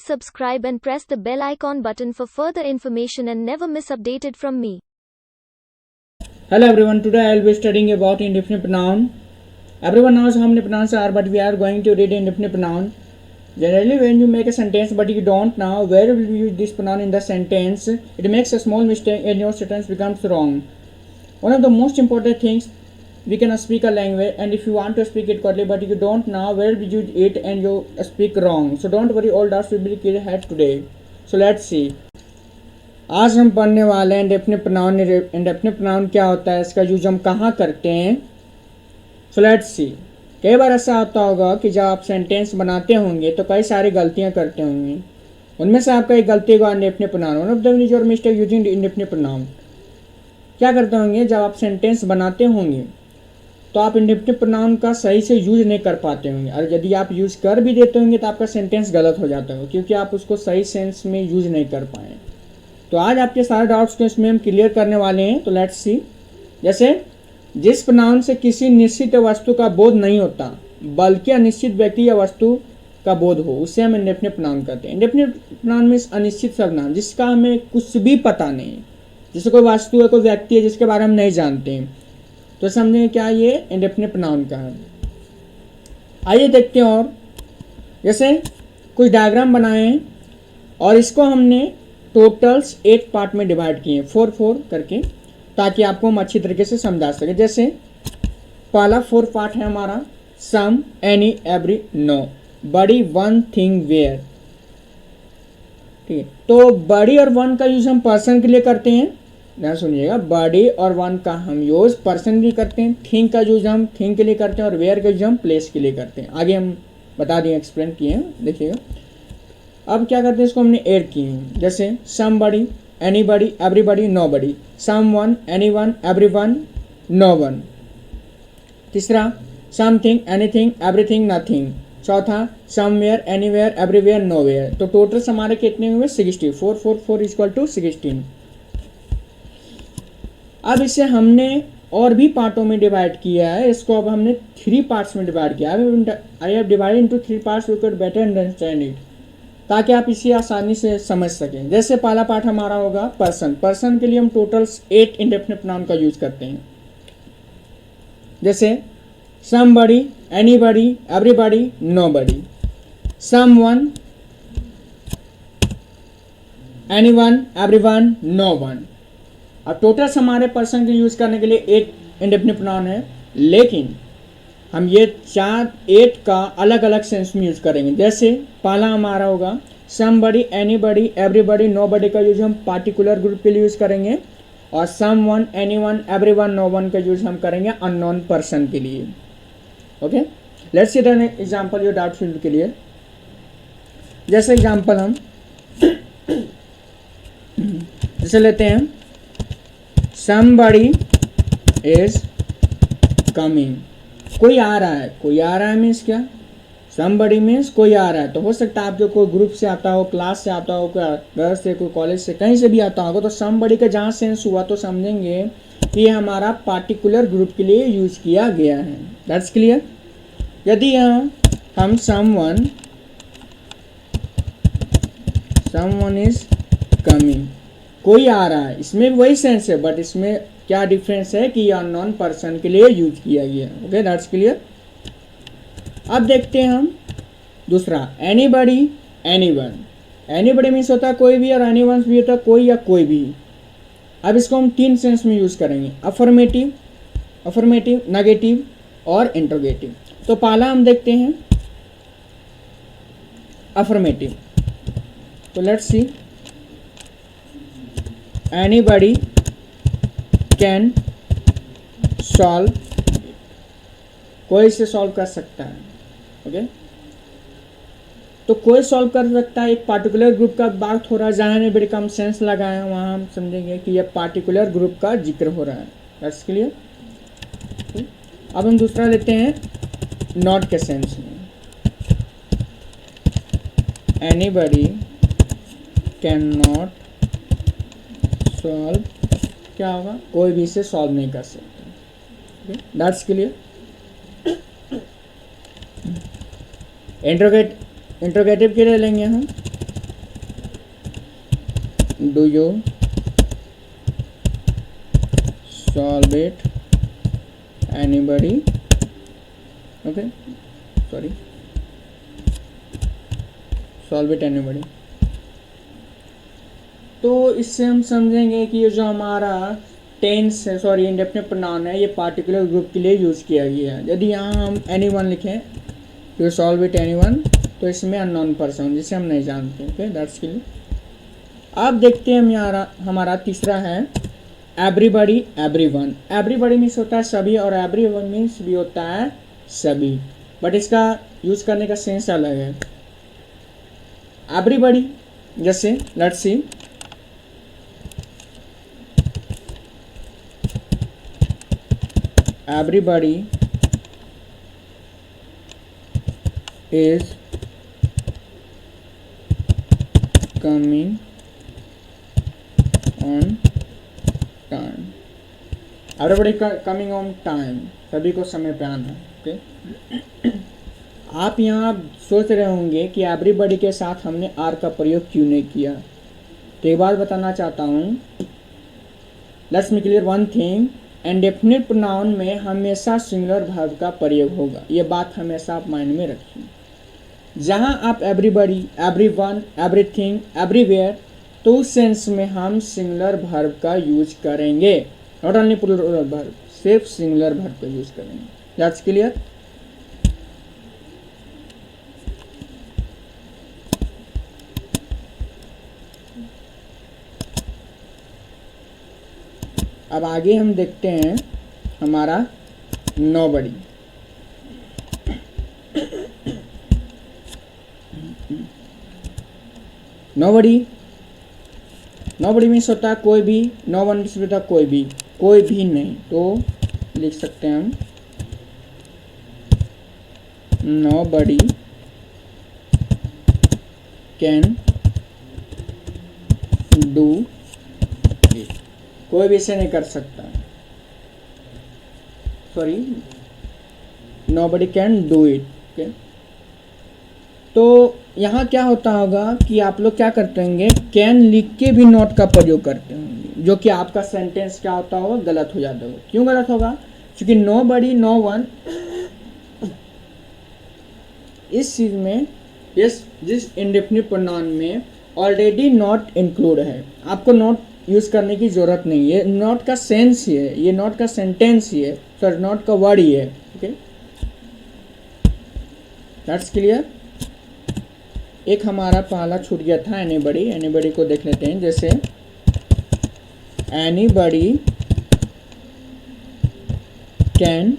Please subscribe and press the bell icon button for further information and never miss updated from me. Hello everyone, today I will be studying about indefinite pronoun. Everyone knows how many pronouns are, but we are going to read indefinite pronoun. Generally, when you make a sentence but you don't know where will you use this pronoun in the sentence, it makes a small mistake and your sentence becomes wrong. One of the most important things, we can speak a language, and if you want to speak it correctly but you don't know where we use it and you speak wrong, so don't worry, all doubts will be cleared today. So let's see. आज हम पढ़ने वाले हैं indefinite pronoun. Indefinite pronoun क्या होता है, इसका use हम कहाँ करते हैं। So let's see. कई बार ऐसा होता होगा कि जब आप सेंटेंस बनाते होंगे तो कई सारी गलतियाँ करते होंगे, उनमें से आपका एक गलती होगा indefinite pronoun. One of the major mistake using indefinite pronoun. क्या करते होंगे, जब आप सेंटेंस बनाते होंगे तो आप इंडेफिनिट प्रोनाउन का सही से यूज नहीं कर पाते होंगे, और यदि आप यूज कर भी देते होंगे तो आपका सेंटेंस गलत हो जाता होगा क्योंकि आप उसको सही सेंस में यूज नहीं कर पाए। तो आज आपके सारे डाउट्स को इसमें हम क्लियर करने वाले हैं। तो लेट्स सी। जैसे जिस प्रोनाउन से किसी निश्चित वस्तु का बोध नहीं होता बल्कि अनिश्चित व्यक्ति या वस्तु का बोध हो, उससे हम इंडेफिनिट प्रोनाउन कहते हैं। इंडेफिनिट प्रोनाउन मीन्स अनिश्चित सर्वनाम, जिसका हमें कुछ भी पता नहीं, जैसे कोई वस्तु है, कोई व्यक्ति है जिसके बारे में हम नहीं जानते, तो समझेंगे क्या ये इंडेफिनिट प्रोनाउन का है। आइए देखते हैं। और जैसे कुछ डायग्राम बनाए हैं और इसको हमने टोटल्स 8 पार्ट में डिवाइड किए हैं, 4 करके, ताकि आपको हम अच्छी तरीके से समझा सके। जैसे पहला 4 पार्ट है हमारा सम, एनी, एवरी, नो, बड़ी, वन, थिंग, वेयर। ठीक है, तो बड़ी और वन का यूज हम पर्सन के लिए करते हैं। ध्यान सुनिएगा, बड़ी और वन का हम यूज पर्सन के लिए करते हैं, थिंग का यूज हम थिंग के लिए करते हैं, और वेयर का यूज हम प्लेस के लिए करते हैं। आगे हम बता दिए, एक्सप्लेन किए हैं, देखिएगा। अब क्या करते हैं, इसको हमने ऐड किए हैं। जैसे somebody, anybody, everybody, nobody, someone, anyone, everyone, known. तीसरा समथिंग, एनीथिंग, एवरीथिंग, नथिंग। चौथा समवेयर, एनीवेयर, एवरीवेयर, नोवेयर। तो टोटल हमारे कितने हुए, 60। 4 4 4 इक्वल टू 16। अब इसे हमने और भी पार्टों में डिवाइड किया है। इसको अब हमने 3 पार्ट्स में डिवाइड किया है। I have divided into 3 parts, you can better understand it, ताकि आप इसे आसानी से समझ सकें। जैसे पहला पार्ट हमारा होगा पर्सन। पर्सन के लिए हम टोटल्स 8 इंडेफिनिट प्रोनाउन का यूज करते हैं। जैसे somebody, anybody, everybody, nobody, someone, anyone, everyone, known. अब टोटल्स हमारे पर्सन के यूज करने के लिए 8 इंडेफिनिट प्रोनाउन है, लेकिन हम ये 8 का अलग अलग सेंस में यूज करेंगे। जैसे पहला हमारा होगा समबडी, एनीबडी, एवरीबडी, नोबडी का यूज हम पार्टिकुलर ग्रुप के लिए यूज करेंगे, और someone, anyone, everyone, no one use हम करेंगे अननोन पर्सन के लिए। Okay, let's see an example, your doubt will be clear. जैसे एग्जांपल हम जैसे लेते हैं, समबडी इज कमिंग। कोई आ रहा है। कोई आ रहा है मीन्स क्या, समबडी मीन्स कोई आ रहा है। तो हो सकता है आपके कोई ग्रुप से आता हो, क्लास से आता हो, कोई घर से, कोई कॉलेज से, कहीं से भी आता होगा। तो समबडी का जहाँ सेंस हुआ तो समझेंगे कि ये हमारा पार्टिकुलर ग्रुप के लिए यूज किया गया है। That's clear. यदि हम समवन इज कमिंग, कोई आ रहा है, इसमें वही सेंस है, बट इसमें क्या डिफरेंस है कि ये अननोन पर्सन के लिए यूज किया गया। Okay, that's clear. अब देखते हैं हम दूसरा, एनीबडी, एनीवन। एनीबडी मीन्स होता है कोई भी, और एनीवन भी होता है कोई या कोई भी। अब इसको हम 3 सेंस में यूज करेंगे, अफर्मेटिव, नेगेटिव और इंट्रोगेटिव। तो पहला हम देखते हैं अफर्मेटिव। तो let's see, anybody can solve, कोई से सॉल्व कर सकता है। ओके, तो कोई सॉल्व कर सकता है। एक पार्टिकुलर ग्रुप का बात हो रहा है, जहाँ बड़ी कम सेंस लगाए हैं वहाँ हम समझेंगे कि यह पार्टिकुलर ग्रुप का जिक्र हो रहा है। That's clear. अब हम दूसरा लेते हैं नॉट के सेंस में। एनीबडी कैन नॉट सॉल्व, क्या होगा, कोई भी इसे सॉल्व नहीं कर सकता। That's clear. इंट्रोगेटिव के लिए लेंगे हम do you solve it anybody, okay, sorry, solve it anybody। तो इससे हम समझेंगे कि ये जो हमारा टेंस है, सॉरी इंडेफिनिट प्रोनाउन है, ये पार्टिकुलर ग्रुप के लिए यूज़ किया गया है। यदि यहाँ हम एनीवन लिखें, यू सॉल्व इट एनीवन, तो इसमें अननोन पर्सन जिसे हम नहीं जानते, ओके, दैट्स के लिए। अब देखते हैं हम यहाँ हमारा तीसरा है एवरीबॉडी एवरीवन। एवरीबॉडी मीन्स होता है सभी और एवरीवन मीन्स भी होता है सभी, बट इसका यूज़ करने का सेंस अलग है। एवरीबॉडी जैसे let's C, everybody is coming on time, everybody coming on time, सभी को समय पे आना, ओके। आप यहाँ सोच रहे होंगे कि एवरीबॉडी के साथ हमने आर का प्रयोग क्यों नहीं किया, तो एक बात बताना चाहता हूँ। Let's me clear one thing, indefinite pronoun में हमेशा सिंगुलर वर्ब का प्रयोग होगा, ये बात हमेशा आप माइंड में रखिए। जहाँ आप एवरीबॉडी, एवरीवन, एवरीथिंग, एवरीवेयर, तो उस सेंस में हम सिंगुलर वर्ब का यूज करेंगे, नॉट ओनली प्लूरल वर्ब, सिर्फ सिंगुलर वर्ब का यूज करेंगे। That's clear. अब आगे हम देखते हैं हमारा नोबडी। नोबडी, नोबडी मीन्स होता है कोई भी, नो वन मीन्स होता है कोई भी नहीं, तो लिख सकते हैं हम नोबडी कैन डू इट, कोई भी इसे नहीं कर सकता, sorry, nobody can do it, okay. तो यहाँ क्या होता होगा कि आप लोग क्या करते होंगे, कैन लिख के भी नॉट का प्रयोग करते होंगे, जो कि आपका सेंटेंस क्या होता होगा, गलत हो जाता होगा। क्यों गलत होगा? क्योंकि नोबडी, नो वन, इस चीज में, जिस इंडेफिनिट प्रोनाउन में ऑलरेडी नॉट इंक्लूड है, आपको नॉट यूज करने की जरूरत नहीं है। नॉट का सेंस ही है, ये नॉट का सेंटेंस ही है, सॉरी नॉट का वर्ड ही है, ओके, दैट्स क्लियर। एक हमारा पहला छूट गया था एनीबॉडी, एनीबॉडी को देख लेते हैं। जैसे anybody can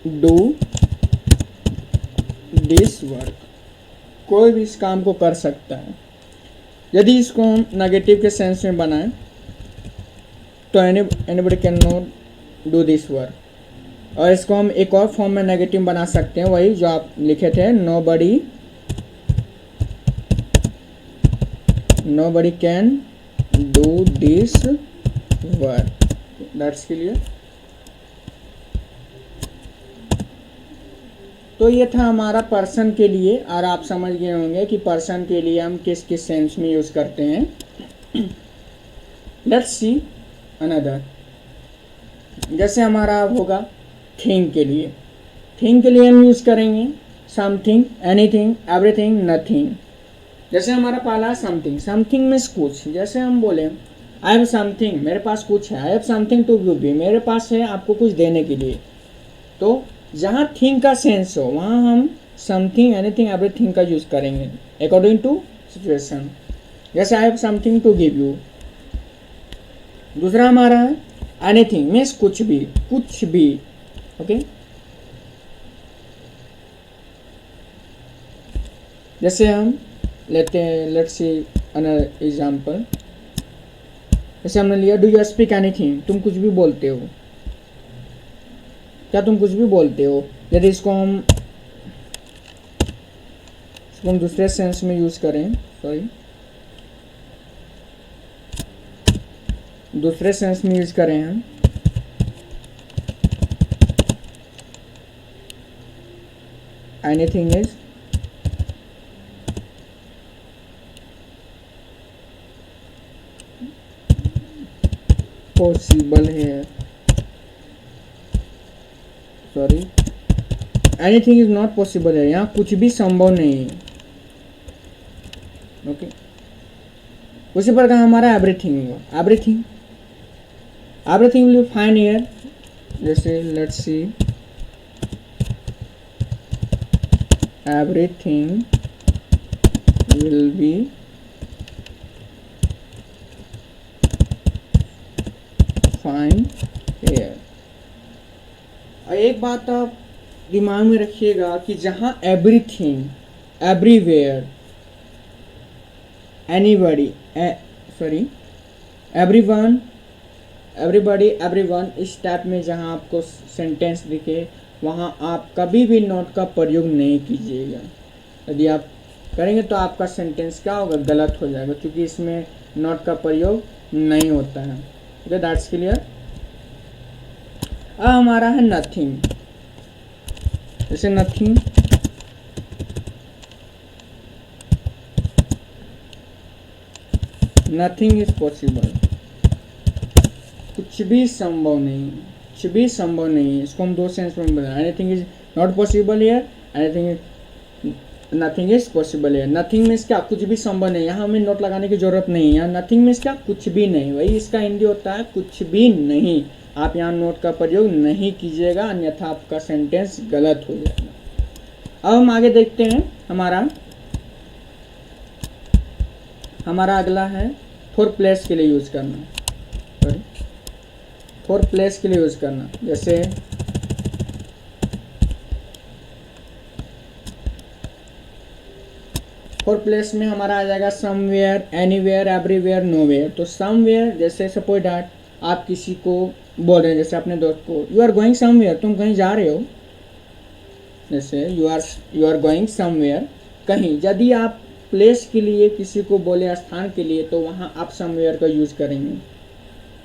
do this work, कोई भी इस काम को कर सकता है। यदि इसको हम नेगेटिव के सेंस में बनाएं तो anybody can not do this work, और इसको हम एक और फॉर्म में नेगेटिव बना सकते हैं, वही जो आप लिखे थे, nobody can do this work, that's clear. तो ये था हमारा पर्सन के लिए, और आप समझ गए होंगे कि पर्सन के लिए हम किस किस सेंस में यूज करते हैं। लेट्स सी अनदर, जैसे हमारा होगा थिंग के लिए, थिंग के लिए हम यूज करेंगे समथिंग, एनीथिंग, एवरीथिंग, नथिंग। जैसे हमारा पहला समथिंग, समथिंग मीन्स कुछ, जैसे हम बोले आई हैव समथिंग, मेरे पास कुछ है, I have something to give you, मेरे पास है आपको कुछ देने के लिए। तो जहाँ थिंग का सेंस हो वहाँ हम समथिंग, एनीथिंग, एवरीथिंग का यूज करेंगे अकॉर्डिंग टू सिचुएशन। जैसे I have something to give you. दूसरा हमारा है एनीथिंग मीन्स कुछ भी, कुछ भी, ओके। जैसे हम लेते हैं, लेट्स सी अनदर एग्जांपल। जैसे हमने लिया डू यू स्पीक एनीथिंग, तुम कुछ भी बोलते हो, क्या तुम कुछ भी बोलते हो। यदि इसको हम दूसरे सेंस में यूज करें, सॉरी दूसरे सेंस में यूज करें हम, एनीथिंग इज पॉसिबल है, sorry, anything is not possible है, यहाँ कुछ भी संभव नहीं है। ओके, उसी प्रकार हमारा एवरीथिंग होगा, everything will be fine here. जैसे let's see, everything will be fine here. और एक बात आप दिमाग में रखिएगा कि जहां everything, everywhere, anybody, sorry, everyone, everybody, everyone, इस टाइप में जहां आपको सेंटेंस दिखे वहां आप कभी भी नॉट का प्रयोग नहीं कीजिएगा। यदि आप करेंगे तो आपका सेंटेंस क्या होगा, गलत हो जाएगा, क्योंकि इसमें नॉट का प्रयोग नहीं होता है। Okay, that's clear. अब हमारा है नथिंग। जैसे नथिंग, नथिंग इज पॉसिबल, कुछ भी संभव नहीं, कुछ भी संभव नहीं है। इसको हम दो सेंस में बताएं, anything is not possible here, anything, nothing is possible here. Nothing means क्या, कुछ भी संभव नहीं, यहाँ हमें नोट लगाने की जरूरत नहीं है। यहाँ नथिंग मीन्स क्या, कुछ भी नहीं, वही इसका हिंदी होता है कुछ भी नहीं। आप यहाँ नोट का प्रयोग नहीं कीजिएगा, अन्यथा आपका सेंटेंस गलत हो जाएगा। अब हम आगे देखते हैं, हमारा अगला है फॉर प्लेस के लिए यूज करना, सॉरी, फॉर प्लेस के लिए यूज करना। जैसे फॉर प्लेस में हमारा आ जाएगा समवेयर, एनीवेयर, एवरीवेयर, नोवेयर। तो समवेयर, जैसे सपोज डैट आप किसी को बोल रहे हैं, जैसे अपने दोस्त को, यू आर गोइंग समवेयर, तुम कहीं जा रहे हो, जैसे यू आर गोइंग समवेयर, कहीं। यदि आप प्लेस के लिए किसी को बोले, स्थान के लिए, तो वहाँ आप समवेयर का यूज करेंगे।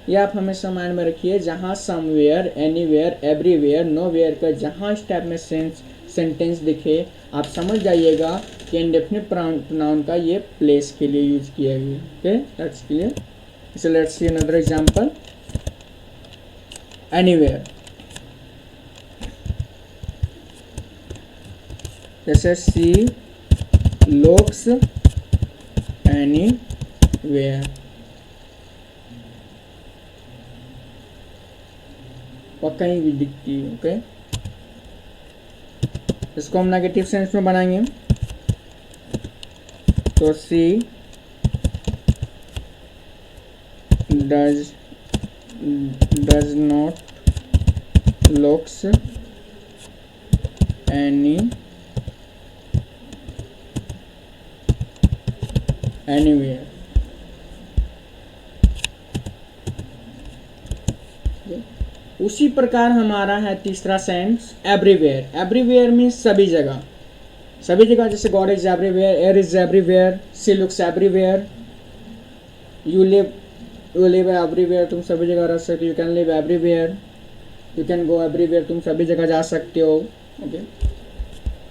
ये आप हमेशा माइंड में रखिए, जहाँ समवेयर, एनीवेयर, एवरीवेयर, नोवेयर का जहाँ इस टाइप में सेंटेंस दिखे, आप समझ जाइएगा कि इंडेफिनिट प्रोनाउन का ये प्लेस के लिए यूज किया गया। Okay, that's clear. So let's see another example, anywhere. जैसे सी लुक्स एनीवेयर, वह कहीं भी दिखती है। ओके, इसको हम नेगेटिव सेंस में बनाएंगे, तो सी डज नॉट लुक्स एनीवेयर। उसी प्रकार हमारा है तीसरा सेंस एवरीवेयर। एवरीवेयर मीन्स सभी जगह, सभी जगह। जैसे God is everywhere, air is everywhere, she looks everywhere, you live everywhere, तुम सभी जगह रह सकते हो, you can live everywhere, you can go everywhere, तुम सभी जगह जा सकते हो। ओके,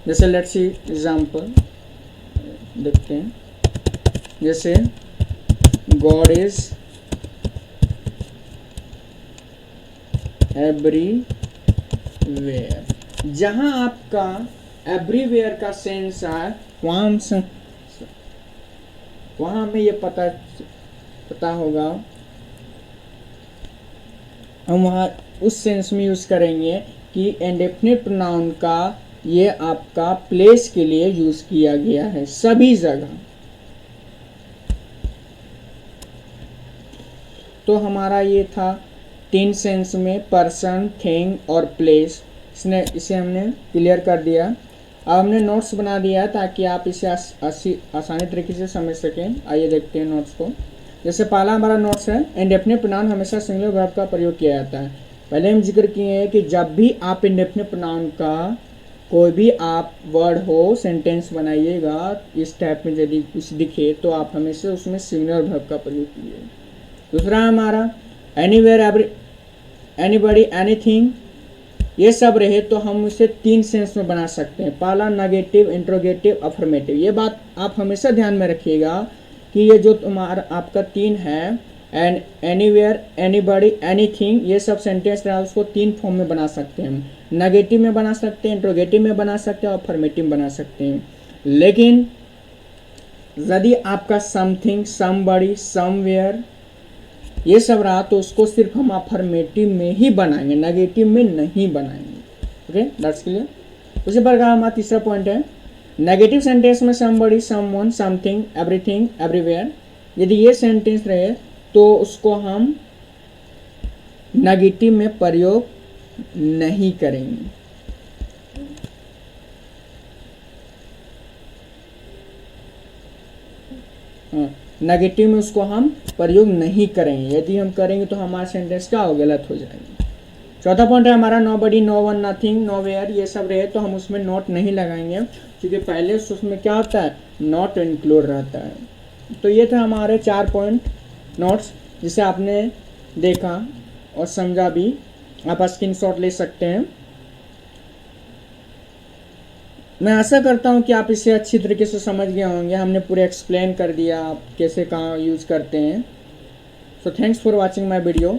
जैसे लेट्स सी एग्जांपल देखते हैं, जैसे गॉड इज एवरीवेयर। जहां आपका एवरीवेयर का सेंस है, वहां हमें ये पता होगा, हम वहाँ उस सेंस में यूज करेंगे कि इंडेफिनिट प्रोनाउन का ये आपका प्लेस के लिए यूज किया गया है सभी जगह। तो हमारा ये था तीन सेंस में, पर्सन, थिंग और प्लेस। इसे हमने क्लियर कर दिया। अब हमने नोट्स बना दिया ताकि आप इसे आसानी तरीके से समझ सकें। आइए देखते हैं नोट्स को। जैसे पहला हमारा नोट्स है, इंडेफिनिट प्रोनाउन हमेशा सिंगुलर वर्ब का प्रयोग किया जाता है। पहले हम जिक्र किए हैं कि जब भी आप इंडेफिनिट प्रोनाउन का कोई भी आप वर्ड हो, सेंटेंस बनाइएगा, इस टाइप में यदि कुछ दिखे तो आप हमेशा उसमें सिंगुलर वर्ब का प्रयोग कीजिए। दूसरा हमारा एनीवेयर, एनीबॉडी, एनीथिंग, ये सब रहे तो हम इसे तीन सेंस में बना सकते हैं। पहला नेगेटिव, इंट्रोगेटिव, अफर्मेटिव। ये बात आप हमेशा ध्यान में रखिएगा कि ये जो तुम्हारा आपका तीन है, एंड एनीवेयर, एनीबॉडी, एनीथिंग, ये सब सेंटेंस रहा उसको 3 फॉर्म में बना सकते हैं हम। नेगेटिव में बना सकते हैं, इंट्रोगेटिव में बना सकते हैं और अफर्मेटिव में बना सकते हैं। लेकिन यदि आपका समथिंग, समबडी, समवेयर ये सब रहा तो उसको सिर्फ हम अफर्मेटिव में ही बनाएंगे, नेगेटिव में नहीं बनाएंगे। Okay, that's clear. उसी प्रकार हमारा तीसरा पॉइंट है नेगेटिव सेंटेंस में somebody, someone, something, everything, everywhere, यदि ये सेंटेंस रहे तो उसको हम नेगेटिव में प्रयोग नहीं करेंगे। नेगेटिव में उसको हम प्रयोग नहीं करेंगे। यदि हम करेंगे तो हमारा सेंटेंस क्या हो, गलत हो जाएगी। चौथा पॉइंट है हमारा nobody, no one, nothing, nowhere, ये सब रहे तो हम उसमें नॉट नहीं लगाएंगे, क्योंकि पहले उसमें क्या होता है, नॉट इंक्लूड रहता है। तो ये था हमारे 4 पॉइंट नोट्स, जिसे आपने देखा और समझा भी। आप स्क्रीनशॉट ले सकते हैं। मैं आशा करता हूँ कि आप इसे अच्छी तरीके से समझ गए होंगे। हमने पूरे एक्सप्लेन कर दिया आप कैसे कहाँ यूज़ करते हैं। So thanks for watching my video.